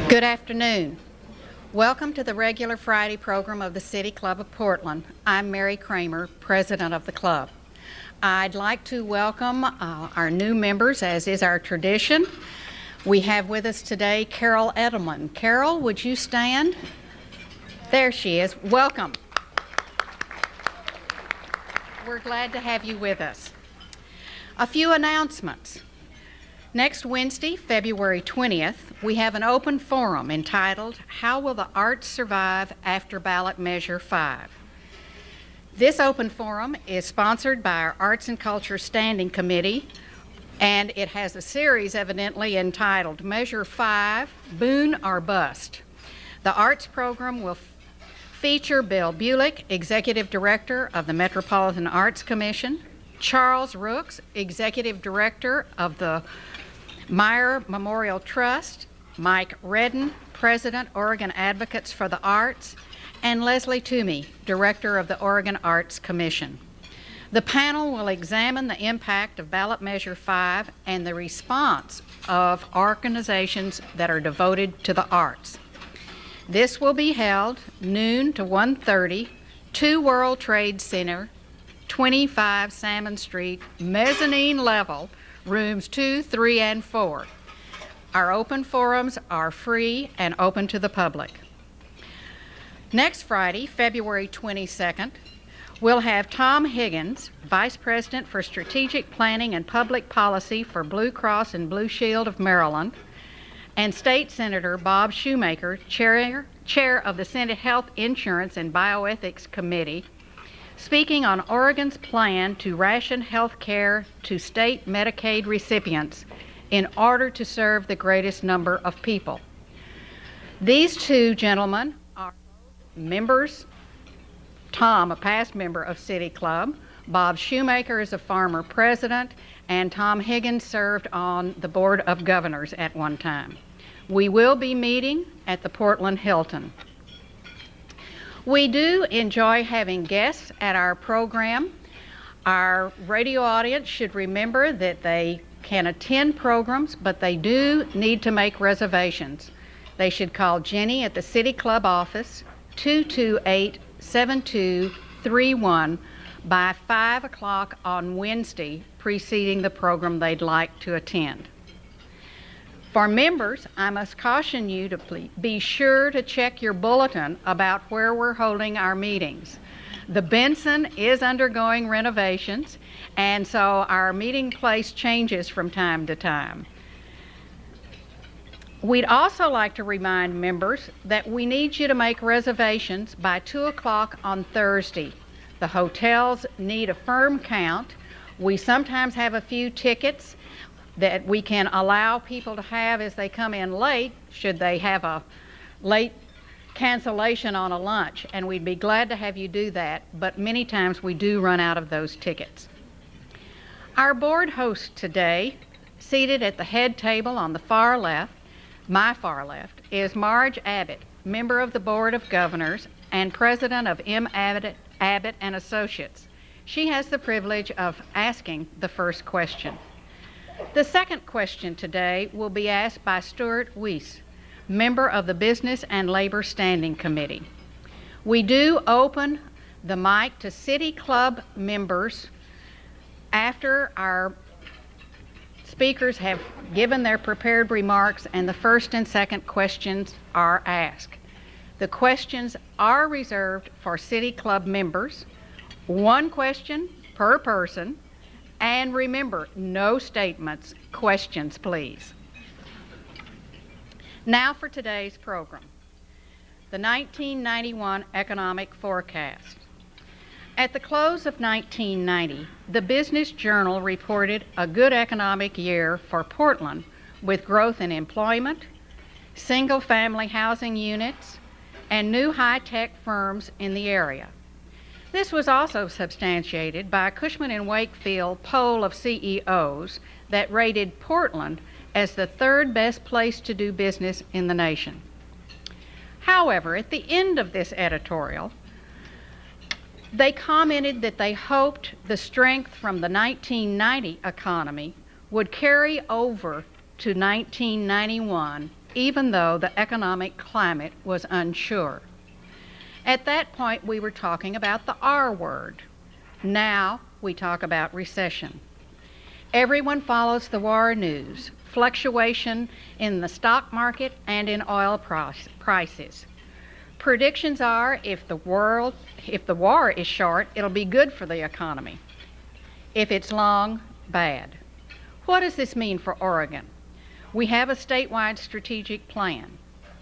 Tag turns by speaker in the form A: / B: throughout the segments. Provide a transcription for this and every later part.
A: Good afternoon. Welcome to the regular Friday program of the City Club of Portland. I'm Mary Kramer, president of the club. I'd like to welcome our new members, as is our tradition. We have with us today Carol Edelman. Carol, would you stand? There she is. Welcome. We're glad to have you with us. A few announcements. Next Wednesday, February 20th, we have an open forum entitled, How Will the Arts Survive After Ballot Measure 5? This open forum is sponsored by our Arts and Culture Standing Committee, and it has a series evidently entitled Measure 5, Boon or Bust. The arts program will feature Bill Bulick, Executive Director of the Metropolitan Arts Commission, Charles Rooks, Executive Director of the Meyer Memorial Trust, Mike Redden, President, Oregon Advocates for the Arts, and Leslie Toomey, Director of the Oregon Arts Commission. The panel will examine the impact of Ballot Measure 5 and the response of organizations that are devoted to the arts. This will be held noon to 1:30, 2 World Trade Center, 25 Salmon Street, mezzanine level, rooms 2, 3, and 4. Our open forums are free and open to the public. Next Friday, February 22nd, we'll have Tom Higgins, Vice President for Strategic Planning and Public Policy for Blue Cross and Blue Shield of Maryland, and State Senator Bob Shoemaker, Chair of the Senate Health Insurance and Bioethics Committee, speaking on Oregon's plan to ration health care to state Medicaid recipients in order to serve the greatest number of people. These two gentlemen are members, Tom, a past member of City Club, Bob Shoemaker is a former president, and Tom Higgins served on the Board of Governors at one time. We will be meeting at the Portland Hilton. We do enjoy having guests at our program. Our radio audience should remember that they can attend programs, but they do need to make reservations. They should call Jenny at the City Club office, 228-7231, by 5 o'clock on Wednesday preceding the program they'd like to attend. For members, I must caution you to be sure to check your bulletin about where we're holding our meetings. The Benson is undergoing renovations, and so our meeting place changes from time to time. We'd also like to remind members that we need you to make reservations by 2 o'clock on Thursday. The hotels need a firm count. We sometimes have a few tickets that we can allow people to have as they come in late, should they have a late cancellation on a lunch, and we'd be glad to have you do that, but many times we do run out of those tickets. Our board host today, seated at the head table on the far left, my far left, is Marge Abbott, member of the Board of Governors and president of M. Abbott and Associates. She has the privilege of asking the first question. The second question today will be asked by Stuart Weiss, member of the Business and Labor Standing Committee. We do open the mic to City Club members after our speakers have given their prepared remarks and the first and second questions are asked. The questions are reserved for City Club members, one question per person, and remember, no statements, questions please. Now for today's program, the 1991 economic forecast. At the close of 1990, the Business Journal reported a good economic year for Portland with growth in employment, single-family housing units, and new high-tech firms in the area. This was also substantiated by a Cushman & Wakefield poll of CEOs that rated Portland as the third best place to do business in the nation. However, at the end of this editorial, they commented that they hoped the strength from the 1990 economy would carry over to 1991, even though the economic climate was unsure. At that point, we were talking about the R word. Now we talk about recession. Everyone follows the war news, fluctuation in the stock market and in oil prices. Predictions are if the war is short, it'll be good for the economy. If it's long, bad. What does this mean for Oregon? We have a statewide strategic plan,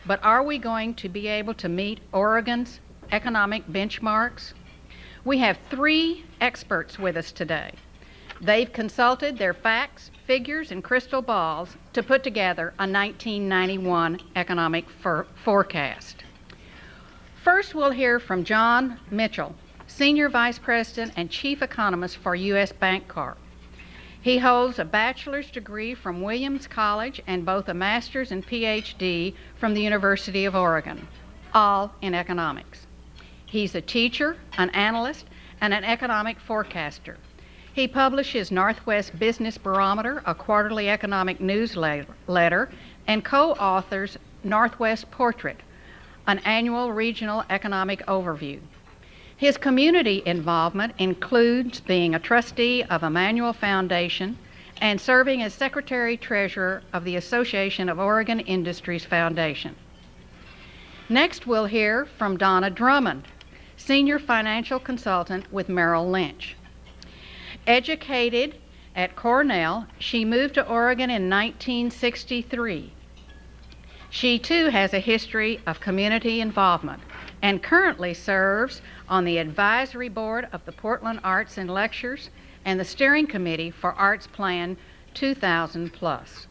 A: but are we going to be able to meet Oregon's economic benchmarks? We have 3 experts with us today. They've consulted their facts, figures, and crystal balls to put together a 1991 economic forecast. First, we'll hear from John Mitchell, Senior Vice President and Chief Economist for U.S. Bancorp. He holds a bachelor's degree from Williams College and both a master's and PhD from the University of Oregon, all in economics. He's a teacher, an analyst, and an economic forecaster. He publishes Northwest Business Barometer, a quarterly economic newsletter, and co-authors Northwest Portrait, an annual regional economic overview. His community involvement includes being a trustee of Emmanuel Foundation and serving as Secretary-Treasurer of the Association of Oregon Industries Foundation. Next, we'll hear from Donna Drummond, Senior Financial Consultant with Merrill Lynch. Educated at Cornell, she moved to Oregon in 1963. She too has a history of community involvement and currently serves on the advisory board of the Portland Arts and Lectures and the steering committee for Arts Plan 2000 Plus.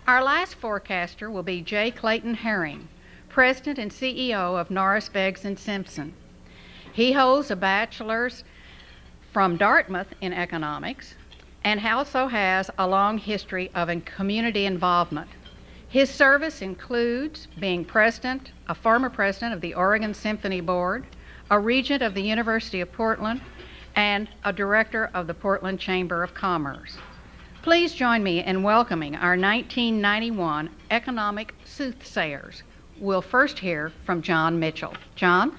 A: Our last forecaster will be J. Clayton Hering, President and CEO of Norris Beggs Simpson. He holds a bachelor's from Dartmouth in economics and also has a long history of community involvement. His service includes being a former president of the Oregon Symphony Board, a regent of the University of Portland, and a director of the Portland Chamber of Commerce. Please join me in welcoming our 1991 economic soothsayers. We'll first hear from John Mitchell. John?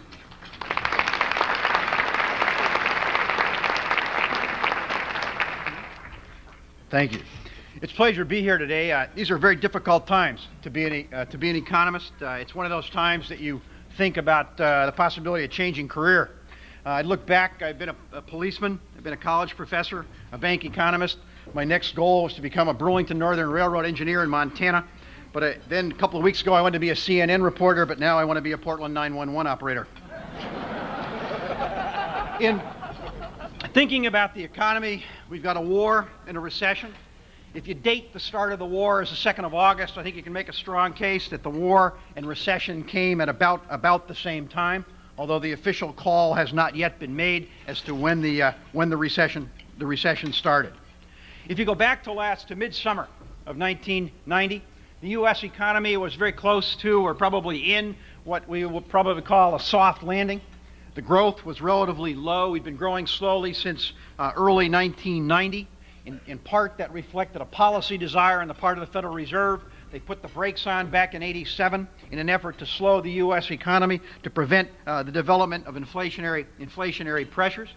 B: Thank you. It's a pleasure to be here today. These are very difficult times to be an economist. It's one of those times that you think about the possibility of changing career. I look back, I've been a policeman, I've been a college professor, a bank economist. My next goal was to become a Burlington Northern Railroad engineer in Montana. But then a couple of weeks ago I wanted to be a CNN reporter, but now I want to be a Portland 911 operator. In thinking about the economy, we've got a war and a recession. If you date the start of the war as the 2nd of August, I think you can make a strong case that the war and recession came at about the same time, although the official call has not yet been made as to when the recession started. If you go back to midsummer of 1990, the U.S. economy was very close to, or probably in, what we would probably call a soft landing. The growth was relatively low. We'd been growing slowly since early 1990. In part, that reflected a policy desire on the part of the Federal Reserve They put the brakes on back in '87 in an effort to slow the U.S. economy to prevent the development of inflationary pressures.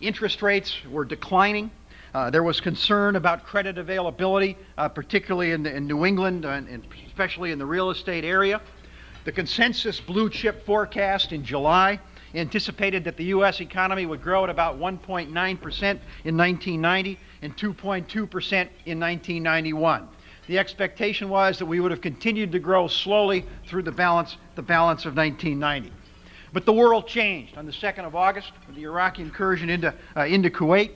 B: Interest rates were declining. There was concern about credit availability, particularly in New England and especially in the real estate area. The consensus blue chip forecast in July anticipated that the U.S. economy would grow at about 1.9% in 1990 and 2.2% in 1991. The expectation was that we would have continued to grow slowly through the balance of 1990. But the world changed on the 2nd of August with the Iraqi incursion into Kuwait.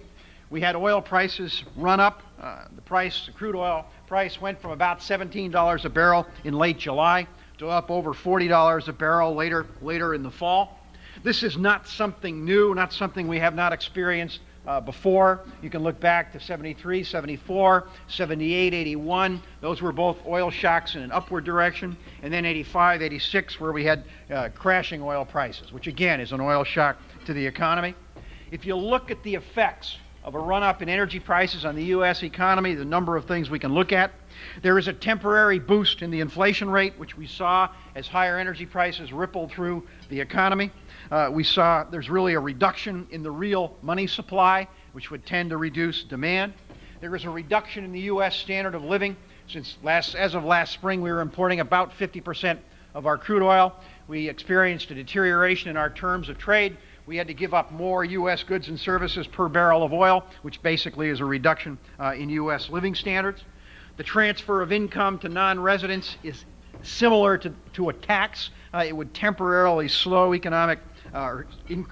B: We had oil prices run up. The crude oil price went from about $17 a barrel in late July to up over $40 a barrel later in the fall. This is not something new, not something we have not experienced before. You can look back to 73, 74, 78, 81. Those were both oil shocks in an upward direction. And then 85, 86, where we had crashing oil prices, which again is an oil shock to the economy. If you look at the effects of a run-up in energy prices on the U.S. economy, the number of things we can look at. There is a temporary boost in the inflation rate, which we saw as higher energy prices rippled through the economy. We saw there's really a reduction in the real money supply, which would tend to reduce demand. There is a reduction in the U.S. standard of living. As of last spring, we were importing about 50% of our crude oil. We experienced a deterioration in our terms of trade. We had to give up more U.S. goods and services per barrel of oil, which basically is a reduction in U.S. living standards. The transfer of income to non-residents is similar to a tax. It would temporarily slow economic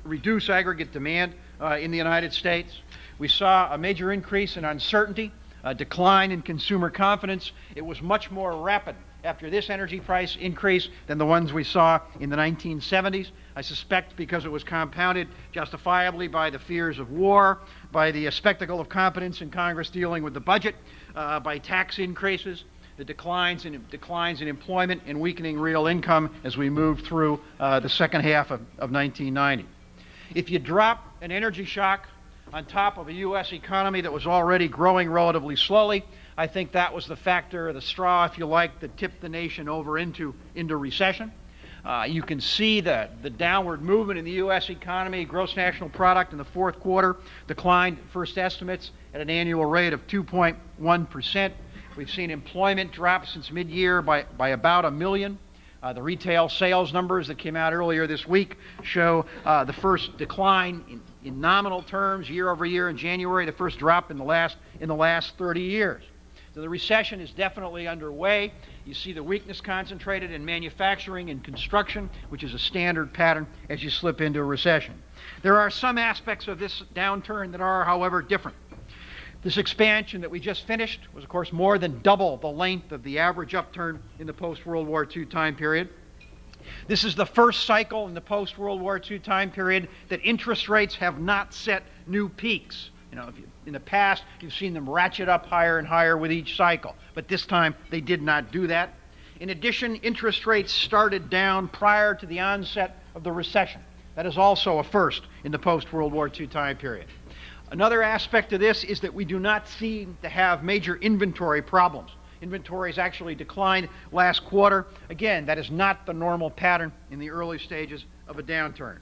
B: reduce aggregate demand in the United States. We saw a major increase in uncertainty, a decline in consumer confidence. It was much more rapid after this energy price increase than the ones we saw in the 1970s. I suspect because it was compounded justifiably by the fears of war, by the spectacle of competence in Congress dealing with the budget, by tax increases, the declines in employment and weakening real income as we moved through the second half of 1990. If you drop an energy shock on top of a U.S. economy that was already growing relatively slowly, I think that was the factor, the straw, if you like, that tipped the nation over into recession. You can see the downward movement in the U.S. economy. Gross national product in the fourth quarter declined, first estimates, at an annual rate of 2.1%. We've seen employment drop since mid-year by about 1 million. The retail sales numbers that came out earlier this week show the first decline in nominal terms year over year in January, the first drop in the last 30 years. So the recession is definitely underway. You see the weakness concentrated in manufacturing and construction, which is a standard pattern as you slip into a recession. There are some aspects of this downturn that are, however, different. This expansion that we just finished was, of course, more than double the length of the average upturn in the post-World War II time period. This is the first cycle in the post-World War II time period that interest rates have not set new peaks. In the past, you've seen them ratchet up higher and higher with each cycle, but this time they did not do that. In addition, interest rates started down prior to the onset of the recession. That is also a first in the post-World War II time period. Another aspect of this is that we do not seem to have major inventory problems. Inventories actually declined last quarter. Again, that is not the normal pattern in the early stages of a downturn.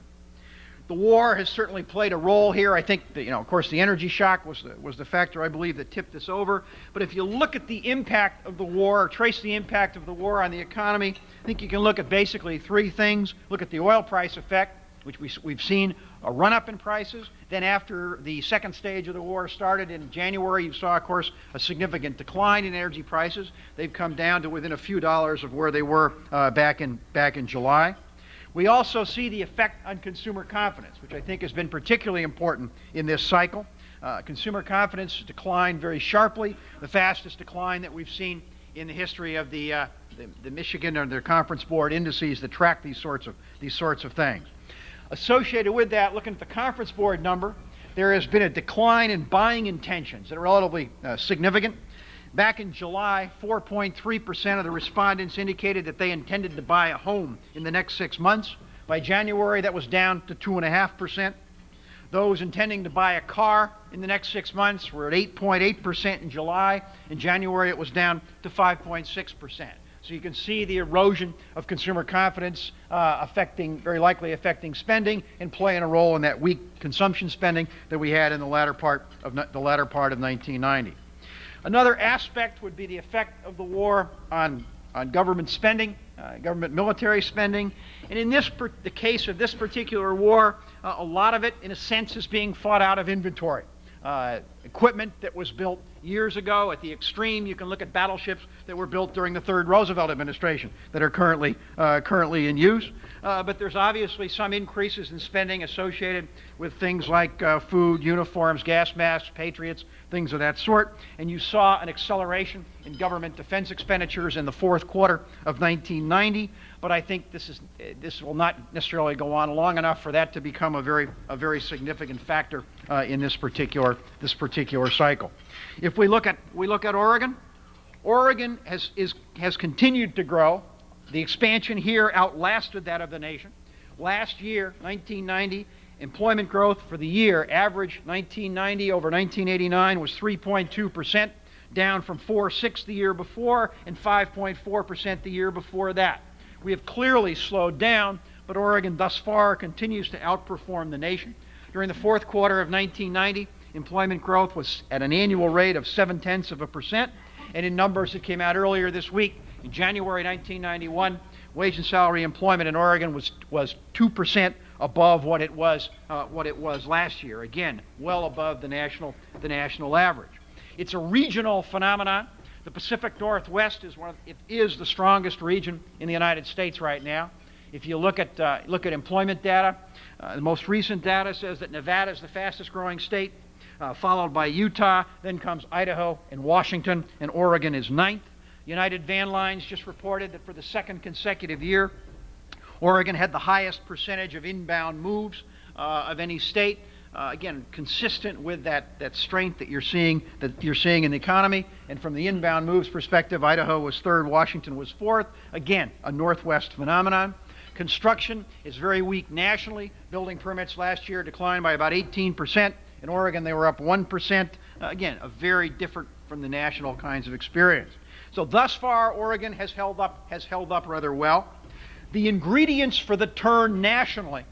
B: The war has certainly played a role here. I think that, of course, the energy shock was the factor, I believe, that tipped this over. But if you look at the impact of the war, or trace the impact of the war on the economy, I think you can look at basically three things. Look at the oil price effect, which we've seen a run-up in prices. Then after the second stage of the war started in January, you saw, of course, a significant decline in energy prices. They've come down to within a few dollars of where they were back in July. We also see the effect on consumer confidence, which I think has been particularly important in this cycle. Consumer confidence declined very sharply, the fastest decline that we've seen in the history of the Michigan or their Conference Board indices that track these sorts of things. Associated with that, looking at the Conference Board number, there has been a decline in buying intentions that are relatively significant. Back in July, 4.3% of the respondents indicated that they intended to buy a home in the next 6 months. By January, that was down to 2.5%. Those intending to buy a car in the next 6 months were at 8.8% in July. In January, it was down to 5.6%. So you can see the erosion of consumer confidence very likely affecting spending and playing a role in that weak consumption spending that we had in the latter part of 1990. Another aspect would be the effect of the war on government spending, government military spending. And in the case of this particular war, a lot of it, in a sense, is being fought out of inventory. Equipment that was built years ago. At the extreme, you can look at battleships that were built during the third Roosevelt administration that are currently in use. But there's obviously some increases in spending associated with things like food, uniforms, gas masks, Patriots, things of that sort. And you saw an acceleration in government defense expenditures in the fourth quarter of 1990. But I think this will not necessarily go on long enough for that to become a very significant factor in this particular cycle. If we look at Oregon, Oregon has continued to grow. The expansion here outlasted that of the nation. Last year, 1990, employment growth for the year, average 1990 over 1989, was 3.2%, down from 4.6% the year before and 5.4% the year before that. We have clearly slowed down, but Oregon thus far continues to outperform the nation. During the fourth quarter of 1990, employment growth was at an annual rate of 0.7%, and in numbers that came out earlier this week, in January 1991, wage and salary employment in Oregon was 2% above what it was last year. Again, well above the national average. It's a regional phenomenon. The Pacific Northwest is the strongest region in the United States right now. If you look at employment data, the most recent data says that Nevada is the fastest growing state, followed by Utah, then comes Idaho and Washington, and Oregon is ninth. United Van Lines just reported that for the second consecutive year, Oregon had the highest percentage of inbound moves of any state. Again, consistent with that strength that you're seeing in the economy. And from the inbound moves perspective, Idaho was third, Washington was fourth. Again, a Northwest phenomenon. Construction is very weak nationally. Building permits last year declined by about 18%. In Oregon, they were up 1%. Again, a very different from the national kinds of experience. So thus far, Oregon has held up rather well. The ingredients for the turn nationally,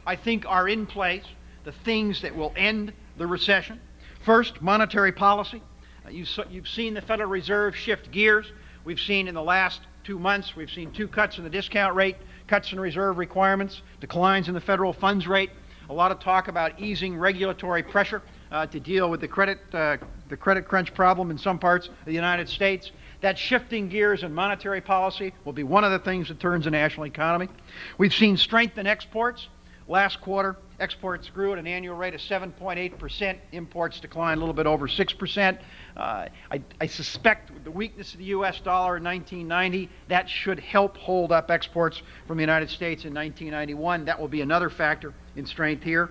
B: I think, are in place. The things that will end the recession. First, monetary policy. You've seen the Federal Reserve shift gears. We've seen in the last 2 months, we've seen 2 cuts in the discount rate, cuts in reserve requirements, declines in the federal funds rate. A lot of talk about easing regulatory pressure to deal with the credit crunch problem in some parts of the United States. That shifting gears in monetary policy will be one of the things that turns the national economy. We've seen strength in exports. Last quarter, exports grew at an annual rate of 7.8%. Imports declined a little bit over 6%. I suspect with the weakness of the U.S. dollar in 1990, that should help hold up exports from the United States in 1991. That will be another factor in strength here.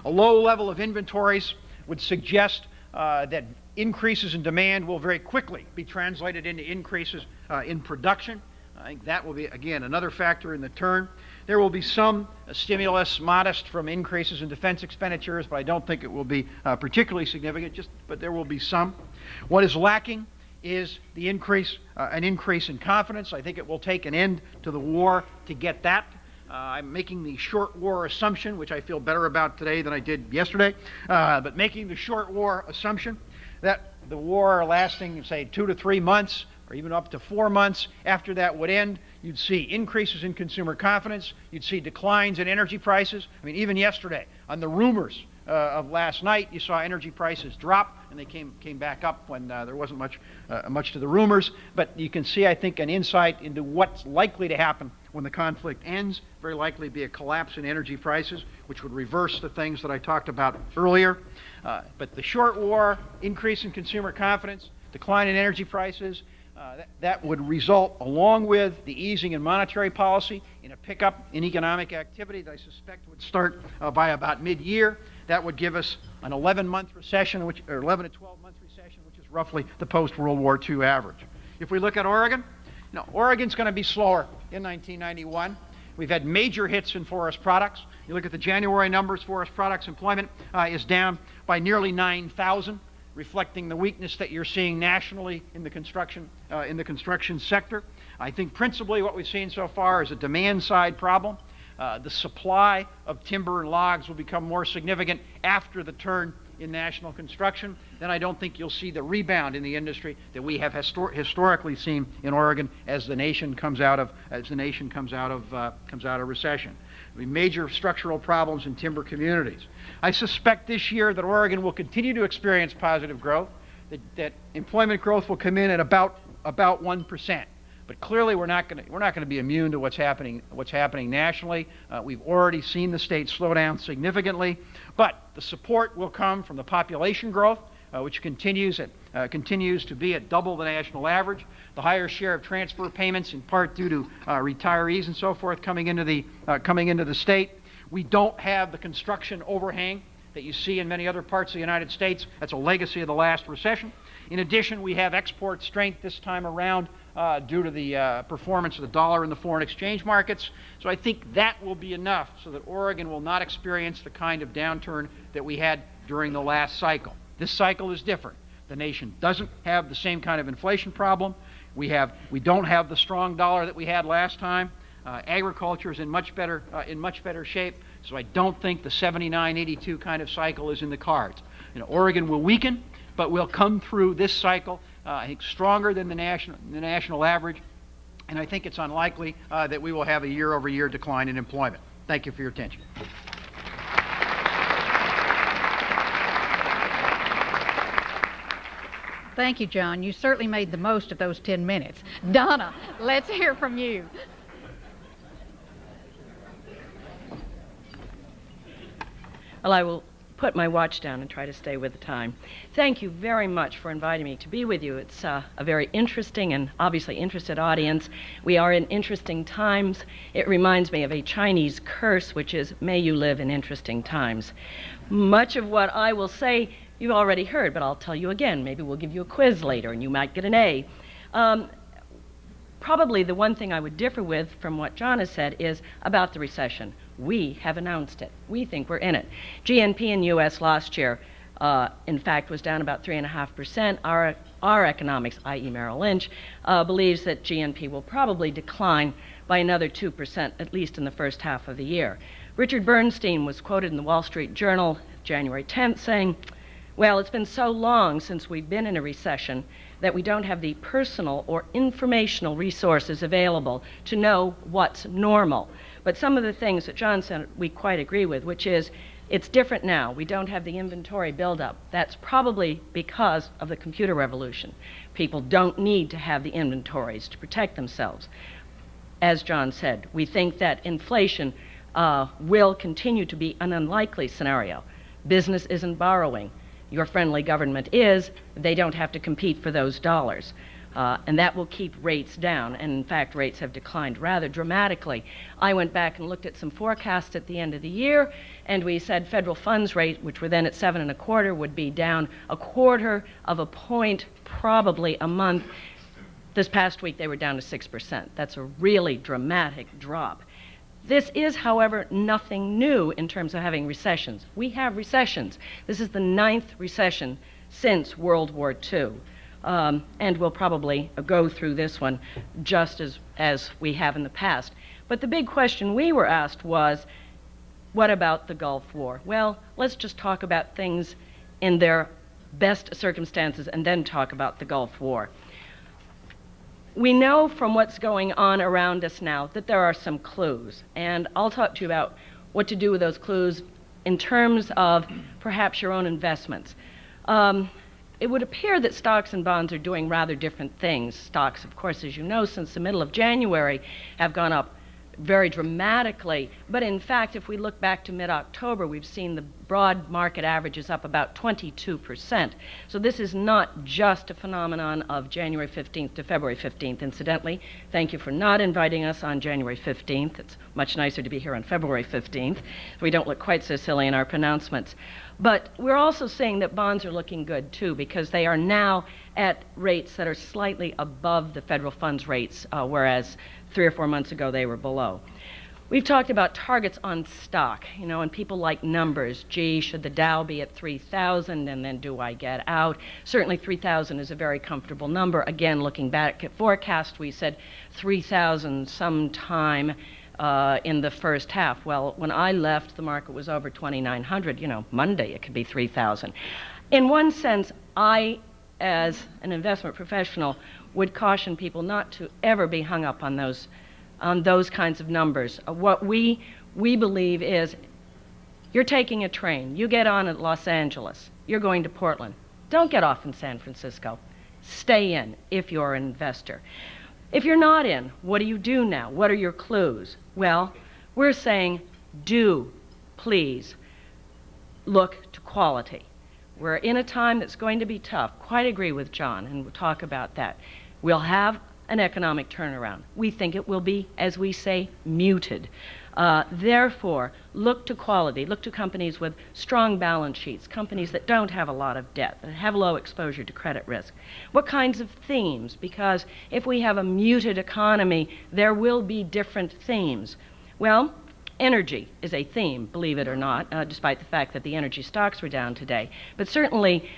B: A low level of inventories would suggest that increases in demand will very quickly be translated into increases in production. I think that will be, again, another factor in the turn. There will be some stimulus, modest, from increases in defense expenditures, but I don't think it will be particularly significant, but there will be some. What is lacking is an increase in confidence. I think it will take an end to the war to get that. I'm making the short war assumption, which I feel better about today than I did yesterday, but making the short war assumption that the war lasting, say, 2 to 3 months, or even up to 4 months after that would end, you'd see increases in consumer confidence, you'd see declines in energy prices. I mean, even yesterday, on the rumors of last night, you saw energy prices drop, and they came back up when there wasn't much to the rumors. But you can see, I think, an insight into what's likely to happen when the conflict ends. Very likely be a collapse in energy prices, which would reverse the things that I talked about earlier. But the short war, increase in consumer confidence, decline in energy prices, that would result, along with the easing in monetary policy, in a pickup in economic activity that I suspect would start by about mid-year. That would give us an 11-month recession, or 11 to 12-month recession, which is roughly the post-World War II average. If we look at Oregon, Oregon's going to be slower in 1991. We've had major hits in forest products. You look at the January numbers, forest products employment is down by nearly 9,000, reflecting the weakness that you're seeing nationally in the construction sector. I think principally what we've seen so far is a demand side problem. The supply of timber and logs will become more significant after the turn in national construction. Then I don't think you'll see the rebound in the industry that we have historically seen in Oregon as the nation comes out of recession. There'll be major structural problems in timber communities. I suspect this year that Oregon will continue to experience positive growth, that employment growth will come in at about 1%. But clearly, we're not going to be immune to what's happening nationally. We've already seen the state slow down significantly, but the support will come from the population growth, which continues to be at double the national average. The higher share of transfer payments, in part due to retirees and so forth, coming into the state. We don't have the construction overhang that you see in many other parts of the United States. That's a legacy of the last recession. In addition, we have export strength this time around due to the performance of the dollar in the foreign exchange markets. So I think that will be enough so that Oregon will not experience the kind of downturn that we had during the last cycle. This cycle is different. The nation doesn't have the same kind of inflation problem. We don't have the strong dollar that we had last time. Agriculture is in much better shape. So I don't think the 79-82 kind of cycle is in the cards. Oregon will weaken, but we'll come through this cycle, I think, stronger than the national average, and I think it's unlikely that we will have a year-over-year decline in employment. Thank you for your attention.
A: Thank you, John. You certainly made the most of those 10 minutes. Donna, let's hear from you.
C: Well, I will put my watch down and try to stay with the time. Thank you very much for inviting me to be with you. It's a very interesting and obviously interested audience. We are in interesting times. It reminds me of a Chinese curse, which is, may you live in interesting times. Much of what I will say you've already heard, but I'll tell you again. Maybe we'll give you a quiz later and you might get an A. Probably the one thing I would differ with from what John has said is about the recession. We have announced it. We think we're in it. GNP in U.S. last year, in fact, was down about 3.5%. Our economics, i.e. Merrill Lynch, believes that GNP will probably decline by another 2%, at least in the first half of the year. Richard Bernstein was quoted in the Wall Street Journal January 10th saying, well, it's been so long since we've been in a recession that we don't have the personal or informational resources available to know what's normal. But some of the things that John said we quite agree with, which is it's different now. We don't have the inventory buildup. That's probably because of the computer revolution. People don't need to have the inventories to protect themselves. As John said, we think that inflation will continue to be an unlikely scenario. Business isn't borrowing. Your friendly government is. They don't have to compete for those dollars. And that will keep rates down. And in fact, rates have declined rather dramatically. I went back and looked at some forecasts at the end of the year, and we said federal funds rate, which were then at 7.25%, would be down 1/4 of a point probably a month. This past week, they were down to 6%. That's a really dramatic drop. This is, however, nothing new in terms of having recessions. We have recessions. This is the 9th recession since World War II. And we'll probably go through this one just as we have in the past. But the big question we were asked was, what about the Gulf War? Well, let's just talk about things in their best circumstances and then talk about the Gulf War. We know from what's going on around us now that there are some clues, and I'll talk to you about what to do with those clues in terms of perhaps your own investments. It would appear that stocks and bonds are doing rather different things. Stocks, of course, as you know, since the middle of January have gone up very dramatically. But in fact, if we look back to mid-October, we've seen the broad market averages up about 22%. So this is not just a phenomenon of January 15th to February 15th. Incidentally, thank you for not inviting us on January 15th. It's much nicer to be here on February 15th. We don't look quite so silly in our pronouncements. But we're also saying that bonds are looking good, too, because they are now at rates that are slightly above the federal funds rates, whereas 3 or 4 months ago they were below. We've talked about targets on stock, and people like numbers. Gee, should the Dow be at 3,000 and then do I get out? Certainly 3,000 is a very comfortable number. Again, looking back at forecast, we said 3,000 sometime in the first half. Well, when I left, the market was over 2,900. Monday it could be 3,000. In one sense, I, as an investment professional, would caution people not to ever be hung up on those kinds of numbers. What we believe is you're taking a train. You get on at Los Angeles. You're going to Portland. Don't get off in San Francisco. Stay in if you're an investor. If you're not in, what do you do now? What are your clues? Well, we're saying do, please, look to quality. We're in a time that's going to be tough. Quite agree with John, and we'll talk about that. We'll have an economic turnaround. We think it will be, as we say, muted. Therefore, look to quality. Look to companies with strong balance sheets, companies that don't have a lot of debt, that have low exposure to credit risk. What kinds of themes? Because if we have a muted economy, there will be different themes. Well, energy is a theme, believe it or not, despite the fact that the energy stocks were down today. But certainly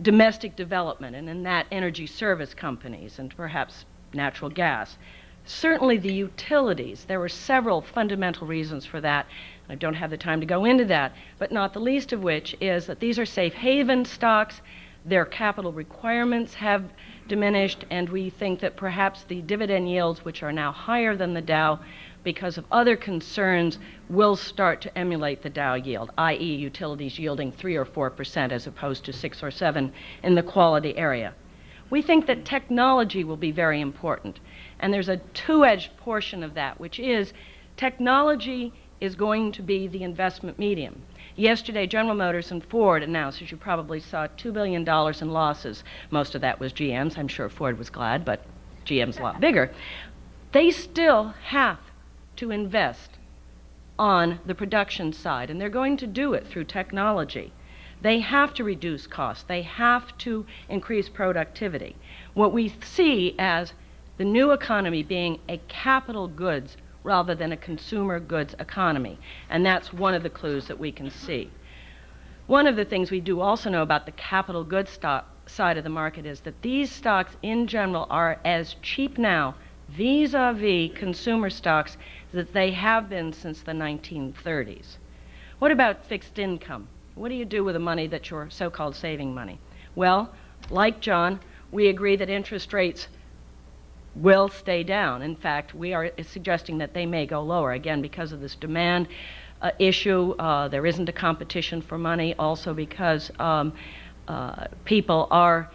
C: domestic development, and in that energy service companies and perhaps natural gas. Certainly the utilities, there were several fundamental reasons for that. I don't have the time to go into that, but not the least of which is that these are safe haven stocks. Their capital requirements have diminished, and we think that perhaps the dividend yields, which are now higher than the Dow because of other concerns, will start to emulate the Dow yield, i.e. utilities yielding 3 or 4% as opposed to 6 or 7 in the quality area. We think that technology will be very important, and there's a two-edged portion of that, which is technology is going to be the investment medium. Yesterday, General Motors and Ford announced, as you probably saw, $2 billion in losses. Most of that was GM's. I'm sure Ford was glad, but GM's a lot bigger. They still have to invest on the production side, and they're going to do it through technology. They have to reduce costs. They have to increase productivity. What we see as the new economy being a capital goods rather than a consumer goods economy, and that's one of the clues that we can see. One of the things we do also know about the capital goods side of the market is that these stocks in general are as cheap now vis-a-vis consumer stocks that they have been since the 1930s. What about fixed income? What do you do with the money that's your so-called saving money? Well, like John, we agree that interest rates will stay down. In fact, we are suggesting that they may go lower, again, because of this demand issue. There isn't a competition for money, also because people are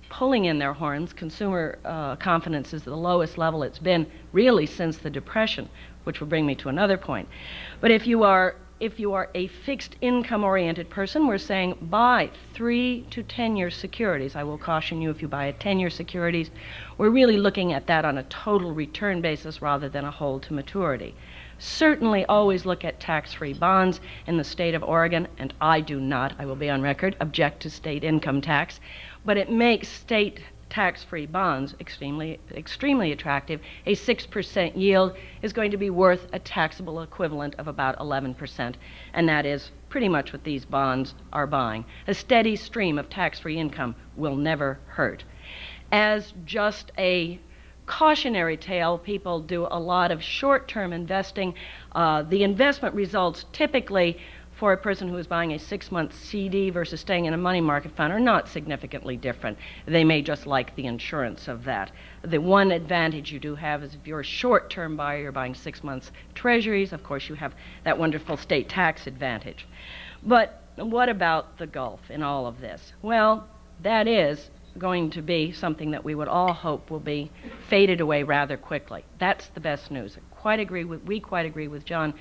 C: pulling in their horns. Consumer confidence is at the lowest level it's been really since the Depression, which will bring me to another point. But if you are a fixed income oriented person, we're saying buy 3 to 10-year securities. I will caution you, if you buy a 10-year securities, we're really looking at that on a total return basis rather than a hold to maturity. Certainly always look at tax-free bonds in the state of Oregon, and I do not, I will be on record, object to state income tax, but it makes state tax-free bonds extremely attractive. A 6% yield is going to be worth a taxable equivalent of about 11%, and that is pretty much what these bonds are buying. A steady stream of tax-free income will never hurt. As just a cautionary tale, people do a lot of short-term investing. The investment results typically for a person who is buying a 6-month CD versus staying in a money market fund are not significantly different. They may just like the insurance of that. The one advantage you do have is if you're a short-term buyer, you're buying 6 months treasuries, of course you have that wonderful state tax advantage. But what about the Gulf in all of this? Well, that is going to be something that we would all hope will be faded away rather quickly. That's the best news. We quite agree with John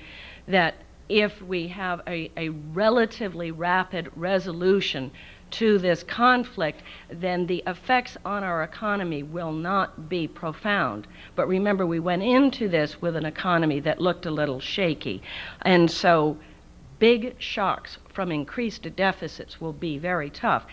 C: that if we have a relatively rapid resolution to this conflict, then the effects on our economy will not be profound. But remember, we went into this with an economy that looked a little shaky. And so big shocks from increased deficits will be very tough.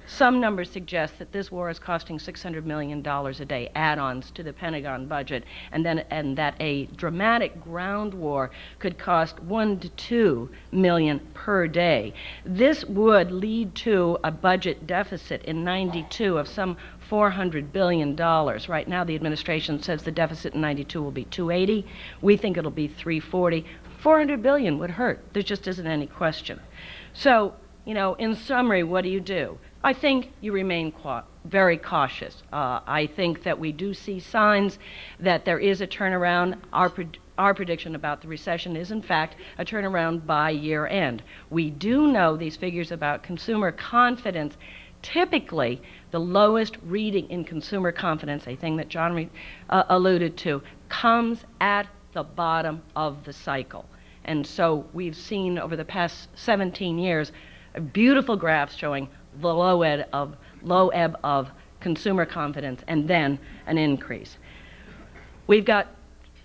C: Some numbers suggest that this war is costing $600 million a day, add-ons to the Pentagon budget, and that a dramatic ground war could cost $1 to $2 million per day. This would lead to a budget deficit in '92 of some $400 billion. Right now, the administration says the deficit in '92 will be $280. We think it'll be $340. $400 billion would hurt. There just isn't any question. So, in summary, what do? I think you remain very cautious. I think that we do see signs that there is a turnaround. Our prediction about the recession is, in fact, a turnaround by year end. We do know these figures about consumer confidence. Typically, the lowest reading in consumer confidence, a thing that John alluded to, comes at the bottom of the cycle. And so we've seen over the past 17 years beautiful graphs showing the low ebb of consumer confidence and then an increase. We've got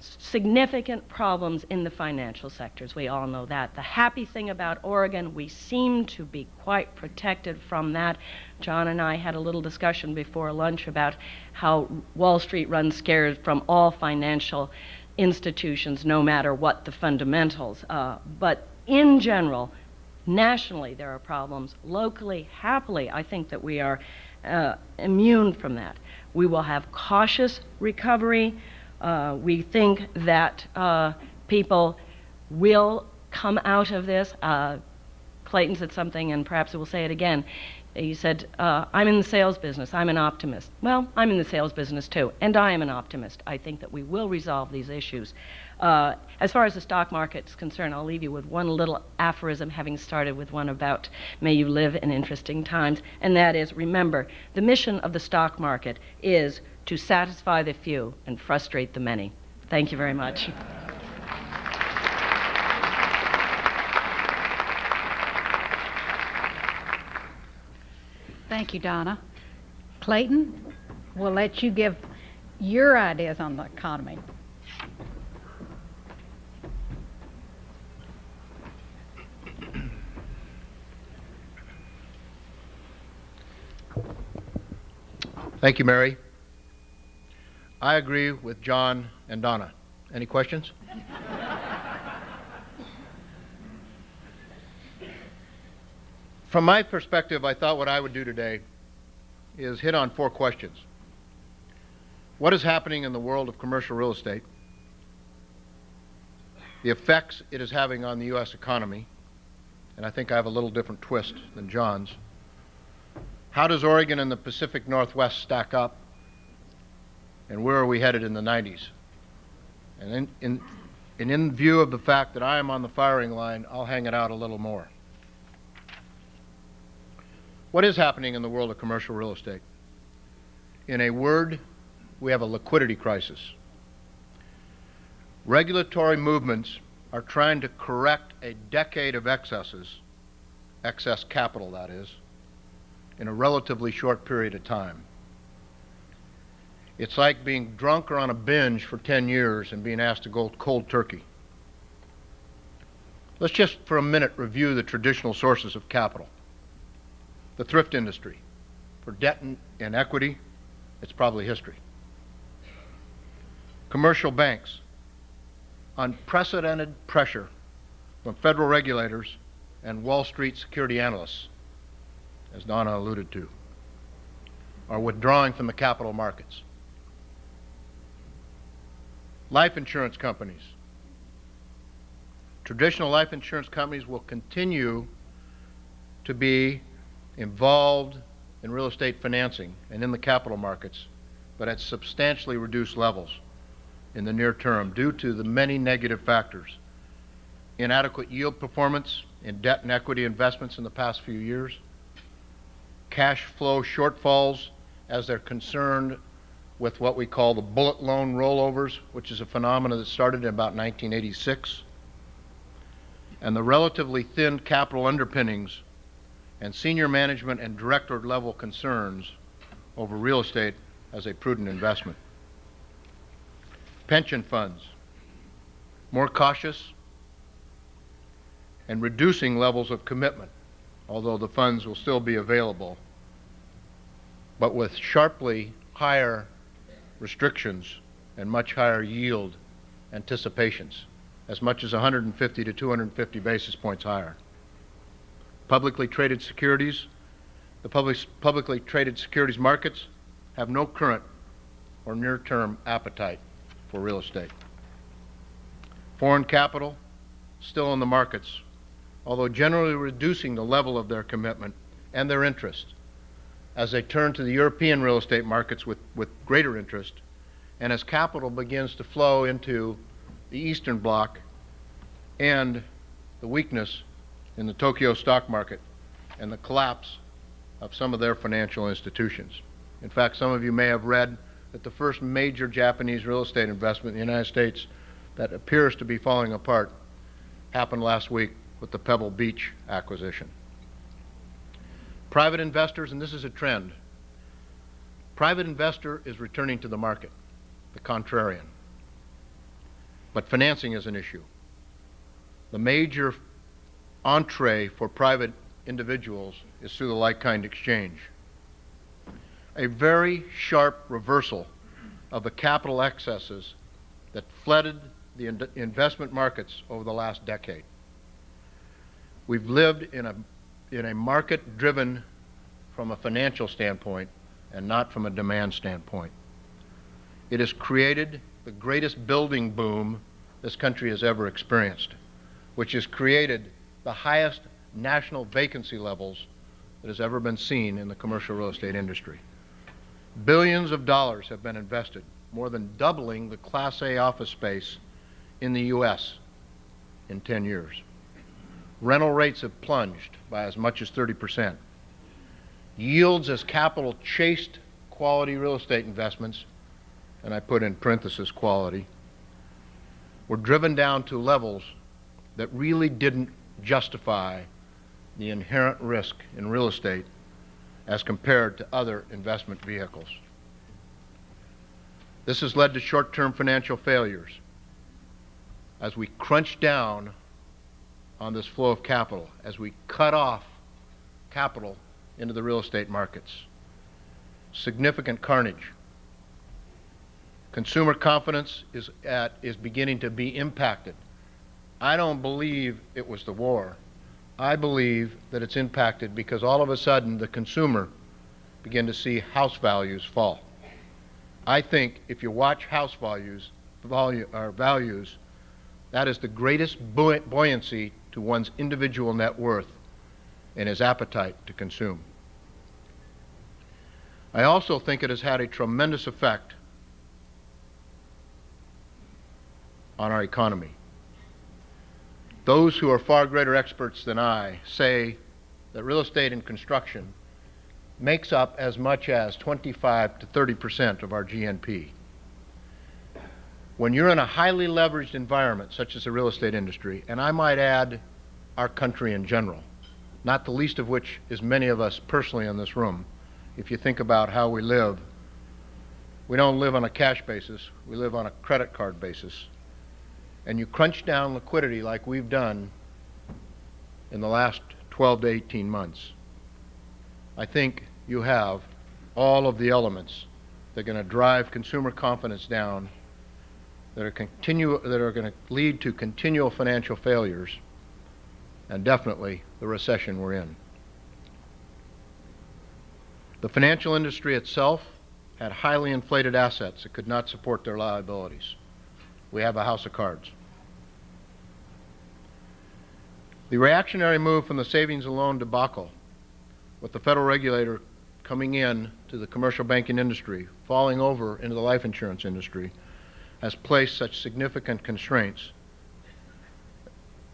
C: significant problems in the financial sectors. We all know that. The happy thing about Oregon, we seem to be quite protected from that. John and I had a little discussion before lunch about how Wall Street runs scared from all financial institutions, no matter what the fundamentals. But in general, nationally, there are problems. Locally, happily, I think that we are immune from that. We will have cautious recovery. We think that people will come out of this. Clayton said something, and perhaps we'll say it again. He said, I'm in the sales business. I'm an optimist. Well, I'm in the sales business too, and I am an optimist. I think that we will resolve these issues. As far as the stock market's concerned, I'll leave you with one little aphorism, having started with one about may you live in interesting times, and that is, remember, the mission of the stock market is to satisfy the few and frustrate the many. Thank you very much.
A: Thank you, Donna. Clayton, we'll let you give your ideas on the economy.
D: Thank you, Mary. I agree with John and Donna. Any questions? From my perspective, I thought what I would do today is hit on 4 questions. What is happening in the world of commercial real estate? The effects it is having on the U.S. economy, and I think I have a little different twist than John's. How does Oregon and the Pacific Northwest stack up? And where are we headed in the 90s? And in view of the fact that I am on the firing line, I'll hang it out a little more. What is happening in the world of commercial real estate? In a word, we have a liquidity crisis. Regulatory movements are trying to correct a decade of excesses, excess capital that is, in a relatively short period of time. It's like being drunk or on a binge for 10 years and being asked to go cold turkey. Let's just for a minute review the traditional sources of capital. The thrift industry. For debt and equity, it's probably history. Commercial banks. Unprecedented pressure from federal regulators and Wall Street security analysts, as Donna alluded to, are withdrawing from the capital markets. Life insurance companies. Traditional life insurance companies will continue to be involved in real estate financing and in the capital markets, but at substantially reduced levels in the near term due to the many negative factors. Inadequate yield performance in debt and equity investments in the past few years, cash flow shortfalls as they're concerned with what we call the bullet loan rollovers, which is a phenomenon that started in about 1986, and the relatively thin capital underpinnings and senior management and director level concerns over real estate as a prudent investment. Pension funds, more cautious and reducing levels of commitment, although the funds will still be available but with sharply higher restrictions and much higher yield anticipations, as much as 150 to 250 basis points higher. Publicly traded securities, the publicly traded securities markets have no current or near-term appetite for real estate. Foreign capital, still in the markets, although generally reducing the level of their commitment and their interest as they turn to the European real estate markets with greater interest, and as capital begins to flow into the Eastern Bloc and the weakness in the Tokyo stock market and the collapse of some of their financial institutions. In fact, some of you may have read that the first major Japanese real estate investment in the United States that appears to be falling apart happened last week with the Pebble Beach acquisition. Private investors, and this is a trend, private investor is returning to the market, the contrarian. But financing is an issue. The major entree for private individuals is through the like-kind exchange. A very sharp reversal of the capital excesses that flooded the investment markets over the last decade. We've lived in a market driven from a financial standpoint and not from a demand standpoint. It has created the greatest building boom this country has ever experienced, which has created the highest national vacancy levels that has ever been seen in the commercial real estate industry. Billions of dollars have been invested, more than doubling the Class A office space in the U.S. in 10 years. Rental rates have plunged by as much as 30%. Yields as capital chased quality real estate investments, and I put in parentheses quality, were driven down to levels that really didn't justify the inherent risk in real estate as compared to other investment vehicles. This has led to short-term financial failures as we crunch down on this flow of capital, as we cut off capital into the real estate markets. Significant carnage. Consumer confidence is beginning to be impacted. I don't believe it was the war. I believe that it's impacted because all of a sudden the consumer began to see house values fall. I think if you watch house values, that is the greatest buoyancy to one's individual net worth and his appetite to consume. I also think it has had a tremendous effect on our economy. Those who are far greater experts than I say that real estate and construction makes up as much as 25 to 30% of our GNP. When you're in a highly leveraged environment, such as the real estate industry, and I might add our country in general, not the least of which is many of us personally in this room, if you think about how we live, we don't live on a cash basis, we live on a credit card basis. And you crunch down liquidity like we've done in the last 12 to 18 months. I think you have all of the elements that are going to drive consumer confidence down, that are going to lead to continual financial failures, and definitely the recession we're in. The financial industry itself had highly inflated assets that could not support their liabilities. We have a house of cards. The reactionary move from the savings and loan debacle, with the federal regulator coming in to the commercial banking industry, falling over into the life insurance industry, has placed such significant constraints,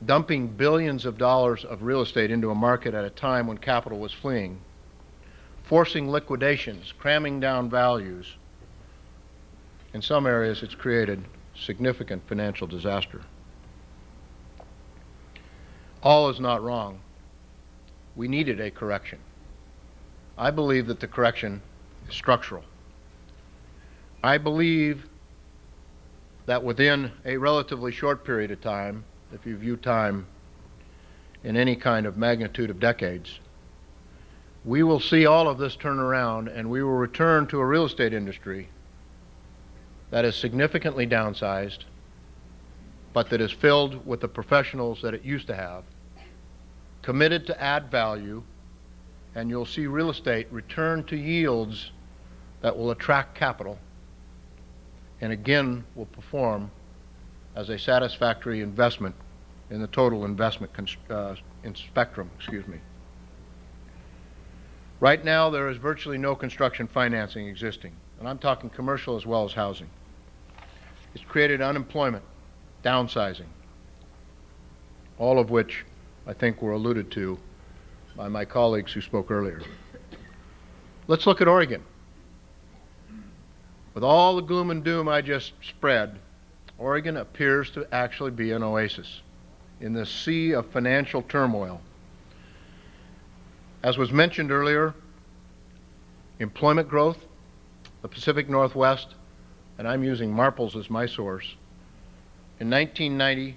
D: dumping billions of dollars of real estate into a market at a time when capital was fleeing, forcing liquidations, cramming down values. In some areas, it's created significant financial disaster. All is not wrong. We needed a correction. I believe that the correction is structural. I believe that within a relatively short period of time, if you view time in any kind of magnitude of decades, we will see all of this turn around, and we will return to a real estate industry that is significantly downsized, but that is filled with the professionals that it used to have, committed to add value, and you'll see real estate return to yields that will attract capital and again will perform as a satisfactory investment in the total investment spectrum. Right now, there is virtually no construction financing existing, and I'm talking commercial as well as housing. It's created unemployment, downsizing, all of which I think were alluded to by my colleagues who spoke earlier. Let's look at Oregon. With all the gloom and doom I just spread, Oregon appears to actually be an oasis in this sea of financial turmoil. As was mentioned earlier, employment growth, the Pacific Northwest, and I'm using Marples as my source, in 1990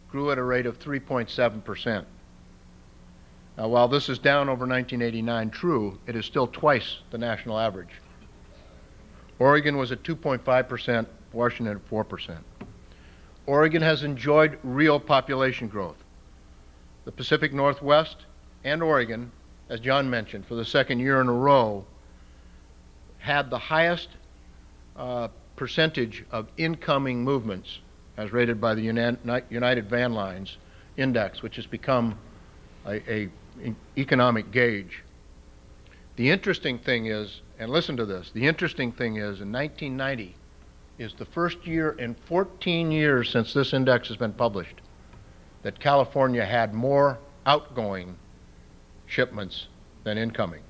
D: grew at a rate of 3.7%. Now, while this is down over 1989, true, it is still twice the national average. Oregon was at 2.5%, Washington at 4%. Oregon has enjoyed real population growth. The Pacific Northwest and Oregon, as John mentioned, for the second year in a row, had the highest percentage of incoming movements as rated by the United Van Lines Index, which has become an economic gauge. The interesting thing is, and listen to this, the interesting thing is in 1990 is the first year in 14 years since this index has been published that California had more outgoing shipments than incoming.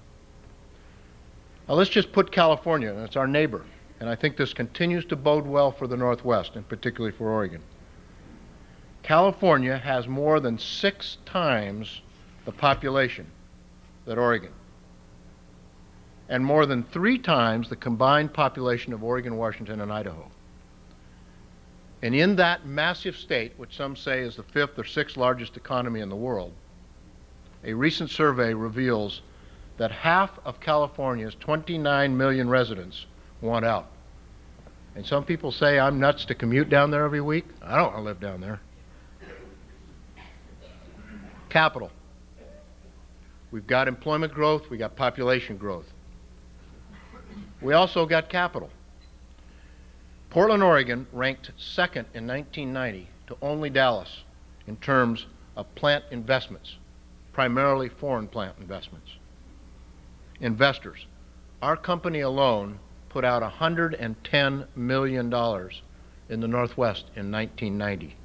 D: Now let's just put California, and it's our neighbor, and I think this continues to bode well for the Northwest, and particularly for Oregon. California has more than 6 times the population that Oregon, and more than 3 times the combined population of Oregon, Washington, and Idaho. And in that massive state, which some say is the 5th or 6th largest economy in the world, a recent survey reveals that half of California's 29 million residents want out. And some people say I'm nuts to commute down there every week. I don't want to live down there. Capital. We've got employment growth, we got population growth. We also got capital. Portland, Oregon ranked second in 1990 to only Dallas in terms of plant investments, primarily foreign plant investments. Investors. Our company alone put out $110 million in the Northwest in 1990,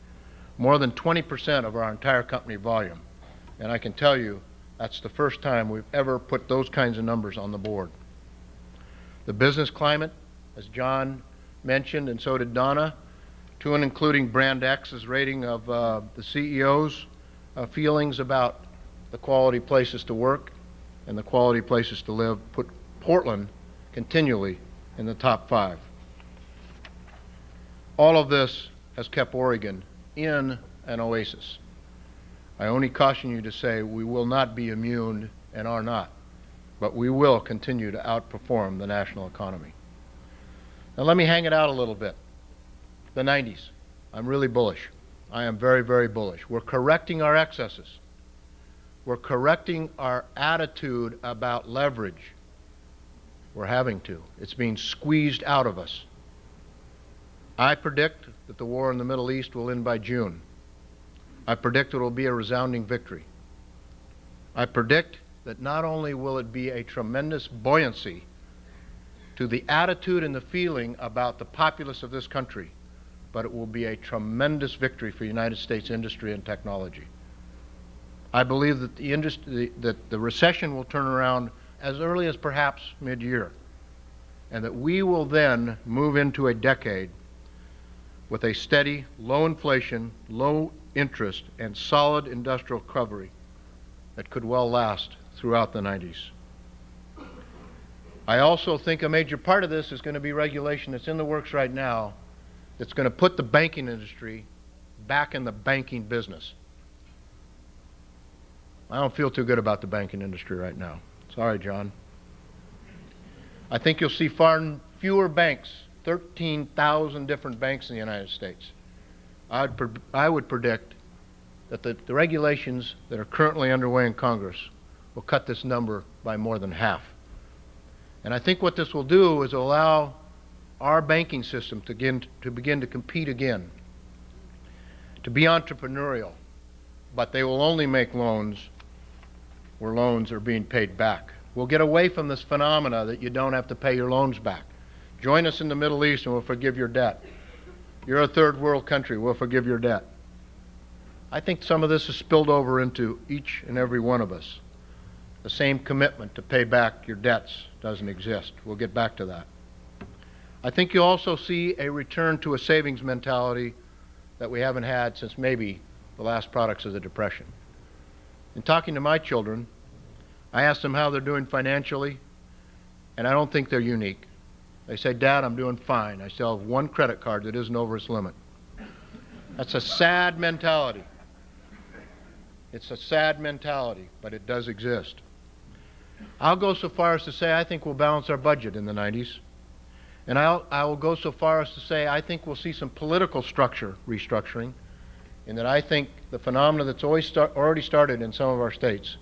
D: more than 20% of our entire company volume. And I can tell you that's the first time we've ever put those kinds of numbers on the board. The business climate, as John mentioned, and so did Donna, to and including Brand X's rating of the CEO's feelings about the quality places to work and the quality places to live, put Portland continually in the top 5. All of this has kept Oregon in an oasis. I only caution you to say we will not be immune and are not, but we will continue to outperform the national economy. Now let me hang it out a little bit. The 90s, I'm really bullish. I am very, very bullish. We're correcting our excesses. We're correcting our attitude about leverage. We're having to. It's being squeezed out of us. I predict that the war in the Middle East will end by June. I predict it will be a resounding victory. I predict that not only will it be a tremendous buoyancy to the attitude and the feeling about the populace of this country, but it will be a tremendous victory for United States industry and technology. I believe that the recession will turn around as early as perhaps mid-year, and that we will then move into a decade with a steady, low inflation, low interest, and solid industrial recovery that could well last throughout the 90s. I also think a major part of this is going to be regulation that's in the works right now that's going to put the banking industry back in the banking business. I don't feel too good about the banking industry right now. Sorry, John. I think you'll see far fewer banks, 13,000 different banks in the United States. I would predict that the regulations that are currently underway in Congress will cut this number by more than half. And I think what this will do is allow our banking system to begin to compete again, to be entrepreneurial, but they will only make loans where loans are being paid back. We'll get away from this phenomena that you don't have to pay your loans back. Join us in the Middle East and we'll forgive your debt. You're a third world country, we'll forgive your debt. I think some of this has spilled over into each and every one of us. The same commitment to pay back your debts doesn't exist. We'll get back to that. I think you'll also see a return to a savings mentality that we haven't had since maybe the last products of the Depression. In talking to my children, I asked them how they're doing financially, and I don't think they're unique. They say, "Dad, I'm doing fine. I still have one credit card that isn't over its limit." That's a sad mentality. It's a sad mentality, but it does exist. I'll go so far as to say I think we'll balance our budget in the 90s. And I will go so far as to say I think we'll see some political restructuring, in that I think the phenomena that's already started in some of our states,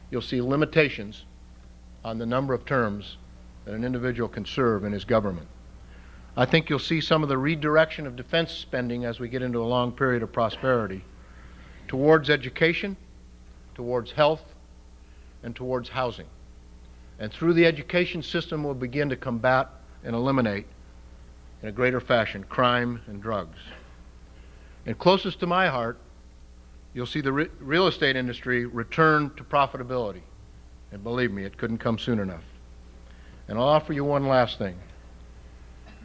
D: you'll see limitations on the number of terms that an individual can serve in his government. I think you'll see some of the redirection of defense spending as we get into a long period of prosperity towards education, towards health, and towards housing. And through the education system, we'll begin to combat and eliminate, in a greater fashion, crime and drugs. And closest to my heart, you'll see the real estate industry return to profitability. And believe me, it couldn't come soon enough. And I'll offer you one last thing.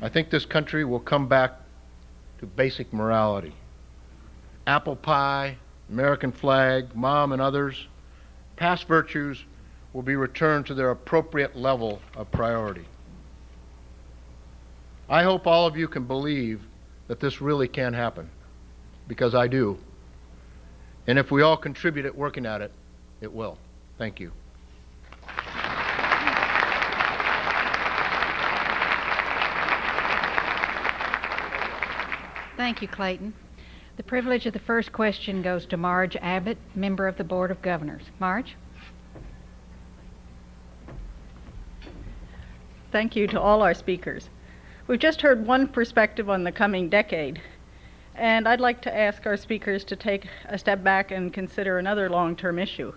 D: I think this country will come back to basic morality. Apple pie, American flag, mom and others, past virtues will be returned to their appropriate level of priority. I hope all of you can believe that this really can happen, because I do. And if we all contribute at working at it, it will. Thank you.
A: Thank you, Clayton. The privilege of the first question goes to Marge Abbott, member of the Board of Governors. Marge?
E: Thank you to all our speakers. We've just heard one perspective on the coming decade, and I'd like to ask our speakers to take a step back and consider another long-term issue.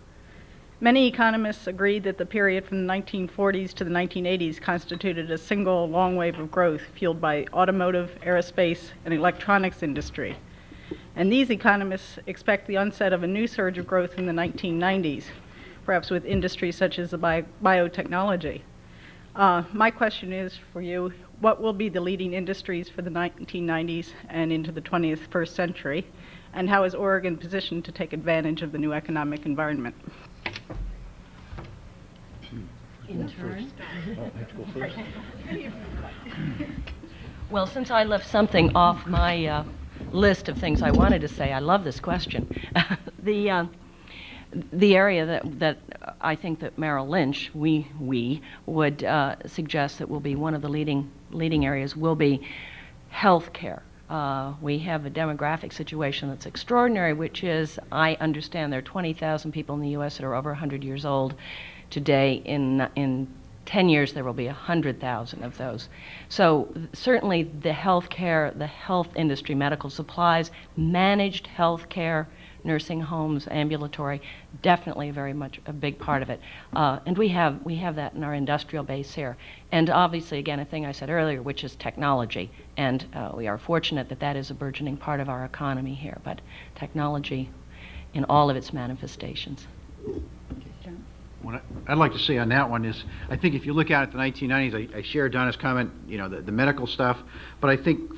E: Many economists agree that the period from the 1940s to the 1980s constituted a single long wave of growth fueled by automotive, aerospace, and electronics industry. And these economists expect the onset of a new surge of growth in the 1990s, perhaps with industries such as the biotechnology. My question is for you, what will be the leading industries for the 1990s and into the 21st century? And how is Oregon positioned to take advantage of the new economic environment?
C: In turn. Well, since I left something off my list of things I wanted to say, I love this question. The area that I think that Merrill Lynch, we would suggest that will be one of the leading areas will be health care. We have a demographic situation that's extraordinary, which is, I understand there are 20,000 people in the U.S. that are over 100 years old today. In 10 years, there will be 100,000 of those. So certainly the health care, the health industry, medical supplies, managed health care, nursing homes, ambulatory, definitely very much a big part of it. And we have that in our industrial base here. And obviously, again, a thing I said earlier, which is technology. And we are fortunate that that is a burgeoning part of our economy here, but technology in all of its manifestations.
B: What I'd like to say on that one is, I think if you look at the 1990s, I share Donna's comment, the medical stuff, but I think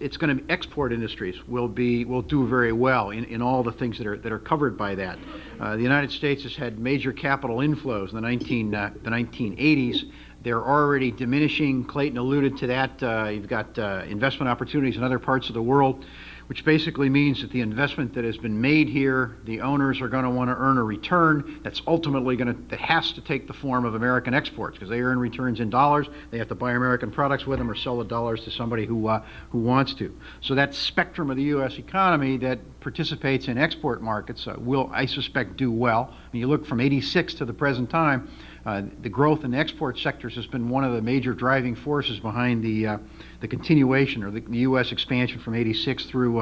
B: it's going to be export industries will do very well in all the things that are covered by that. The United States has had major capital inflows in the 1980s. They're already diminishing. Clayton alluded to that. You've got investment opportunities in other parts of the world. which basically means that the investment that has been made here, the owners are going to want to earn a return that's ultimately that has to take the form of American exports, because they earn returns in dollars. They have to buy American products with them or sell the dollars to somebody who wants to. So that spectrum of the U.S. economy that participates in export markets will, I suspect, do well. When you look from '86 to the present time, the growth in the export sectors has been one of the major driving forces behind the continuation, or the U.S. expansion from '86 through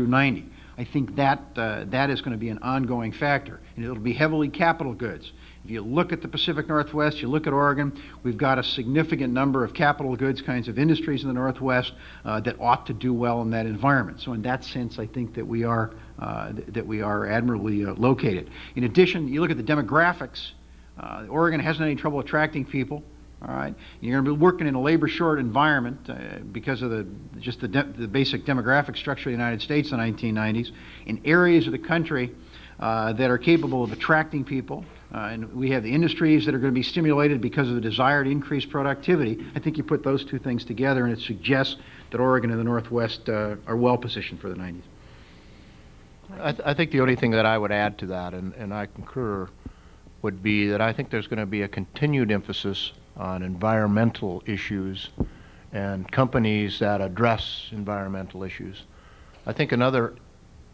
B: '90. I think that that is going to be an ongoing factor, and it'll be heavily capital goods. If you look at the Pacific Northwest, you look at Oregon, we've got a significant number of capital goods kinds of industries in the Northwest that ought to do well in that environment. So in that sense, I think that we are admirably located. In addition, you look at the demographics. Oregon hasn't had any trouble attracting people. All right, you're going to be working in a labor-short environment because of the basic demographic structure of the United States in the 1990s, in areas of the country that are capable of attracting people, and we have the industries that are going to be stimulated because of the desire to increase productivity. I think you put those two things together, and it suggests that Oregon and the Northwest are well positioned for the 90s.
D: I think the only thing that I would add to that, and I concur, would be that I think there's going to be a continued emphasis on environmental issues and companies that address environmental issues. I think another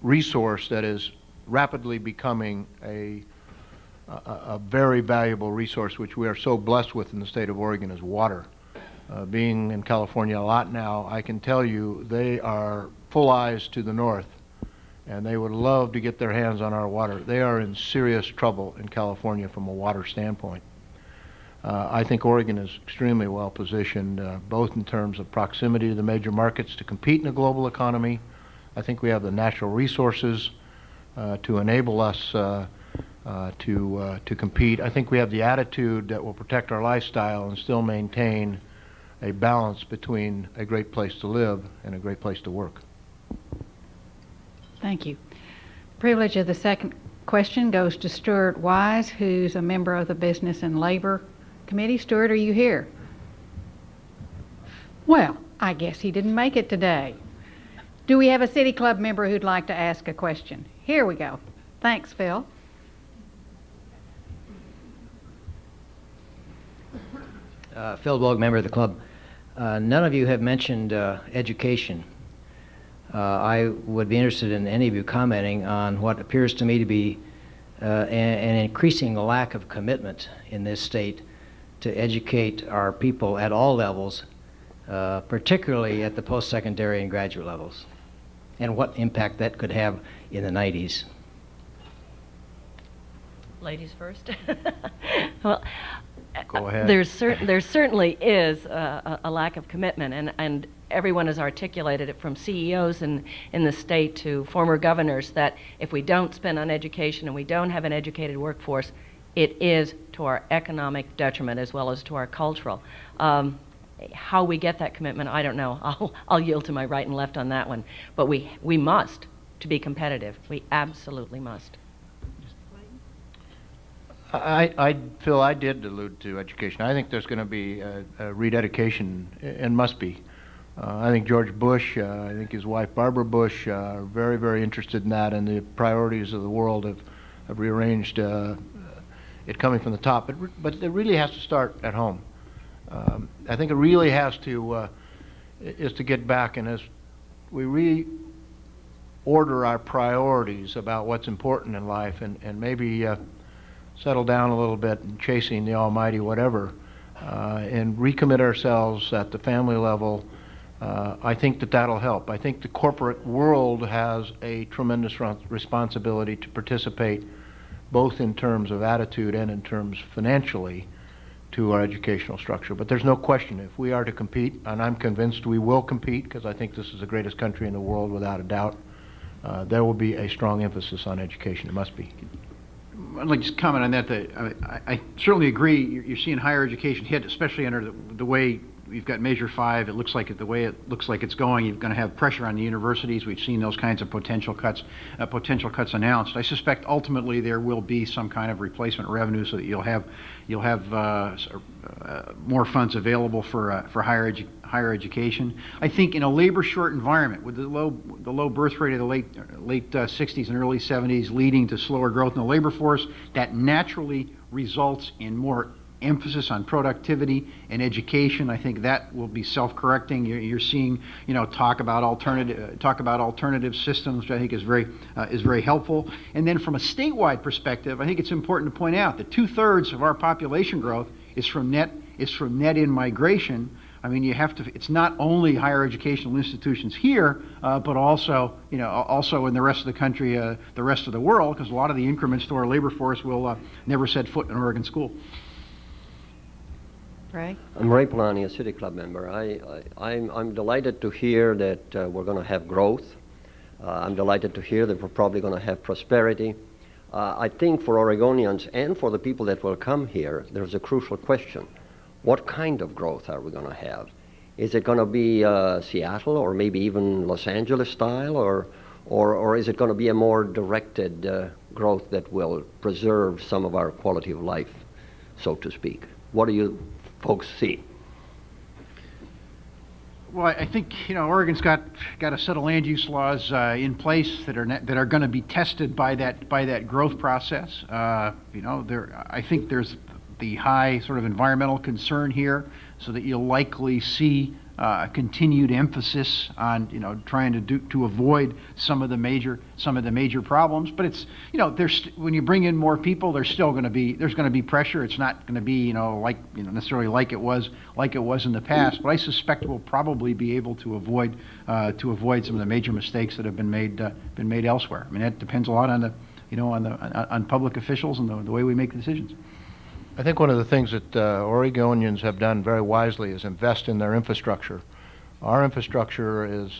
D: resource that is rapidly becoming a very valuable resource, which we are so blessed with in the state of Oregon, is water. Being in California a lot now, I can tell you they are full eyes to the north, and they would love to get their hands on our water. They are in serious trouble in California from a water standpoint. I think Oregon is extremely well positioned, both in terms of proximity to the major markets to compete in a global economy. I think we have the natural resources to enable us to compete. I think we have the attitude that will protect our lifestyle and still maintain a balance between a great place to live and a great place to work.
A: Thank you. Privilege of the second question goes to Stuart Wise, who's a member of the Business and Labor Committee. Stuart, are you here? Well, I guess he didn't make it today. Do we have a City Club member who'd like to ask a question? Here we go. Thanks, Phil.
F: Phil Bogue, member of the club. None of you have mentioned education. I would be interested in any of you commenting on what appears to me to be an increasing lack of commitment in this state to educate our people at all levels, particularly at the post-secondary and graduate levels, and what impact that could have in the 90s.
C: Ladies first. Well,
D: Go ahead.
C: there certainly is a lack of commitment, and everyone has articulated it, from CEOs in the state to former governors, that if we don't spend on education and we don't have an educated workforce, it is to our economic detriment as well as to our cultural. How we get that commitment, I don't know. I'll yield to my right and left on that one. But we must, to be competitive. We absolutely must.
D: Phil, I did allude to education. I think there's going to be a rededication, and must be. I think George Bush, I think his wife Barbara Bush are very, very interested in that, and the priorities of the world have rearranged it coming from the top. But it really has to start at home. I think it really has to is to get back, and as we reorder our priorities about what's important in life, and maybe settle down a little bit in chasing the almighty whatever, and recommit ourselves at the family level, I think that'll help. I think the corporate world has a tremendous responsibility to participate, both in terms of attitude and in terms financially, to our educational structure. But there's no question, if we are to compete, and I'm convinced we will compete, because I think this is the greatest country in the world without a doubt, there will be a strong emphasis on education. It must be.
B: I'd like to just comment on that. I certainly agree. You're seeing higher education hit, especially under the way we've got Measure 5. It looks like the way it looks like it's going, you're going to have pressure on the universities. We've seen those kinds of potential cuts announced. I suspect ultimately there will be some kind of replacement revenue so that you'll have more funds available for higher education. I think in a labor-short environment with the low birth rate of the late 60s and early 70s leading to slower growth in the labor force, that naturally results in more emphasis on productivity and education. I think that will be self-correcting. You're seeing, talk about alternative systems, which I think is very helpful. And then from a statewide perspective, I think it's important to point out that 2/3 of our population growth is from net in-migration. I mean, it's not only higher educational institutions here, but also in the rest of the country, the rest of the world, because a lot of the increments to our labor force will never set foot in an Oregon school.
A: Ray?
G: I'm Ray Polani, a City Club member. I'm delighted to hear that we're going to have growth. I'm delighted to hear that we're probably going to have prosperity. I think for Oregonians and for the people that will come here, there's a crucial question. What kind of growth are we going to have? Is it going to be Seattle or maybe even Los Angeles style, or is it going to be a more directed growth that will preserve some of our quality of life, so to speak? What do you folks see?
B: Well, I think Oregon's got a set of land use laws in place that are going to be tested by that growth process. I think there's the high sort of environmental concern here, so that you'll likely see a continued emphasis on trying to avoid some of the major problems. But it's when you bring in more people, there's going to be pressure. It's not going to be necessarily like it was in the past. But I suspect we'll probably be able to avoid some of the major mistakes that have been made elsewhere. I mean, that depends a lot on on public officials and the way we make decisions.
D: I think one of the things that Oregonians have done very wisely is invest in their infrastructure. Our infrastructure is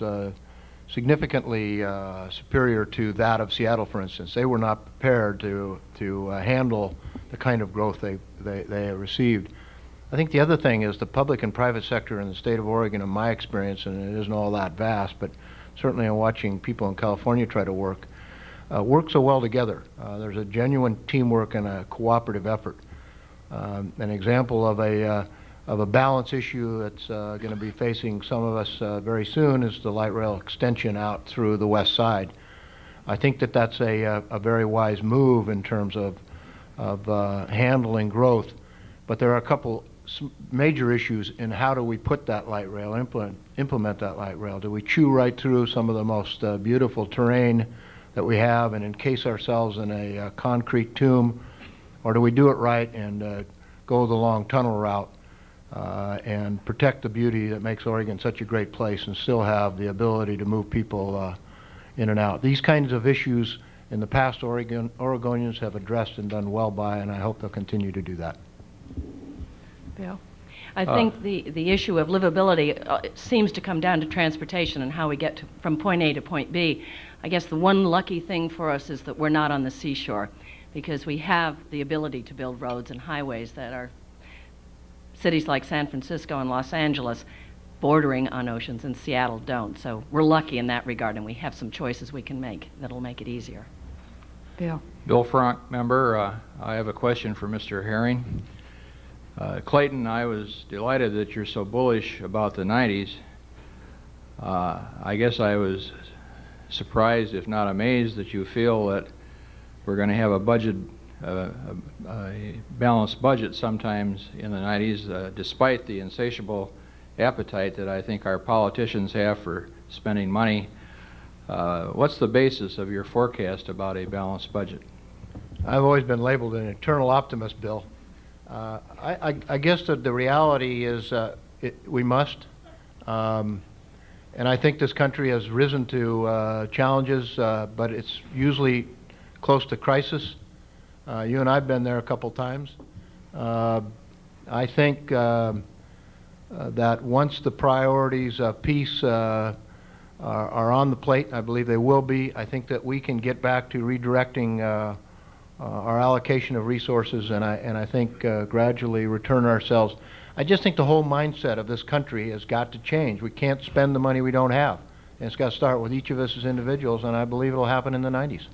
D: significantly superior to that of Seattle, for instance. They were not prepared to handle the kind of growth they received. I think the other thing is the public and private sector in the state of Oregon, in my experience, and it isn't all that vast, but certainly I'm watching people in California try to work so well together. There's a genuine teamwork and a cooperative effort. An example of a balance issue that's going to be facing some of us very soon is the light rail extension out through the west side. I think that's a very wise move in terms of handling growth, but there are a couple major issues in how do we put that light rail, implement that light rail. Do we chew right through some of the most beautiful terrain that we have and encase ourselves in a concrete tomb? Or do we do it right and go the long tunnel route and protect the beauty that makes Oregon such a great place and still have the ability to move people in and out? These kinds of issues in the past Oregonians have addressed and done well by, and I hope they'll continue to do that.
E: Bill?
C: I think the issue of livability seems to come down to transportation and how we get from point A to point B. I guess the one lucky thing for us is that we're not on the seashore, because we have the ability to build roads and highways that are cities like San Francisco and Los Angeles bordering on oceans, and Seattle don't. So we're lucky in that regard, and we have some choices we can make that'll make it easier.
A: Bill?
H: Bill Frank, member. I have a question for Mr. Hering. Clayton, I was delighted that you're so bullish about the 90s. I guess I was surprised, if not amazed, that you feel that we're going to have a balanced budget sometimes in the 90s, despite the insatiable appetite that I think our politicians have for spending money. What's the basis of your forecast about a balanced budget?
D: I've always been labeled an eternal optimist, Bill. I guess that the reality is we must. And I think this country has risen to challenges, but it's usually close to crisis. You and I have been there a couple times. I think that once the priorities of peace are on the plate, I believe they will be, I think that we can get back to redirecting our allocation of resources and I think gradually return ourselves. I just think the whole mindset of this country has got to change. We can't spend the money we don't have. And it's got to start with each of us as individuals, and I believe it'll happen in the 90s.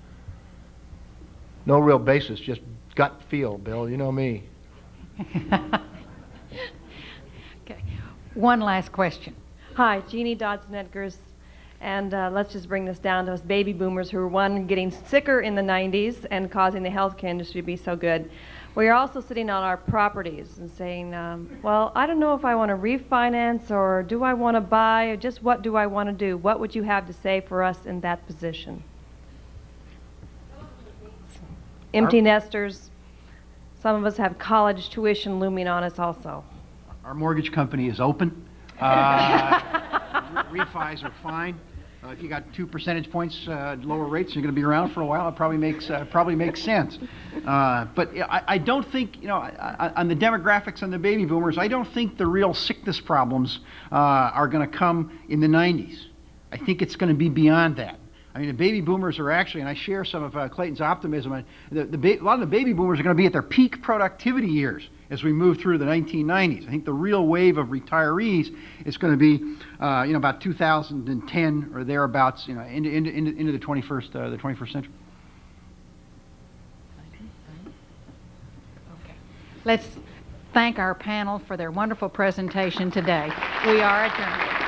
D: No real basis, just gut feel, Bill. You know me.
A: Okay. One last question.
I: Hi, Jeannie Dodson-Edgars, and let's just bring this down to us baby boomers who were, one, getting sicker in the 90s and causing the healthcare industry to be so good. We are also sitting on our properties and saying, well, I don't know if I want to refinance or do I want to buy or just what do I want to do? What would you have to say for us in that position? Empty nesters. Some of us have college tuition looming on us also.
B: Our mortgage company is open. Refis are fine. If you got 2 percentage points lower rates, you're going to be around for a while. It probably makes sense. But I don't think, on the demographics on the baby boomers, I don't think the real sickness problems are going to come in the 90s. I think it's going to be beyond that. I mean, the baby boomers are actually, and I share some of Clayton's optimism, a lot of the baby boomers are going to be at their peak productivity years as we move through the 1990s. I think the real wave of retirees is going to be, about 2010 or thereabouts, into the 21st century.
A: Okay. Let's thank our panel for their wonderful presentation today. We are adjourned.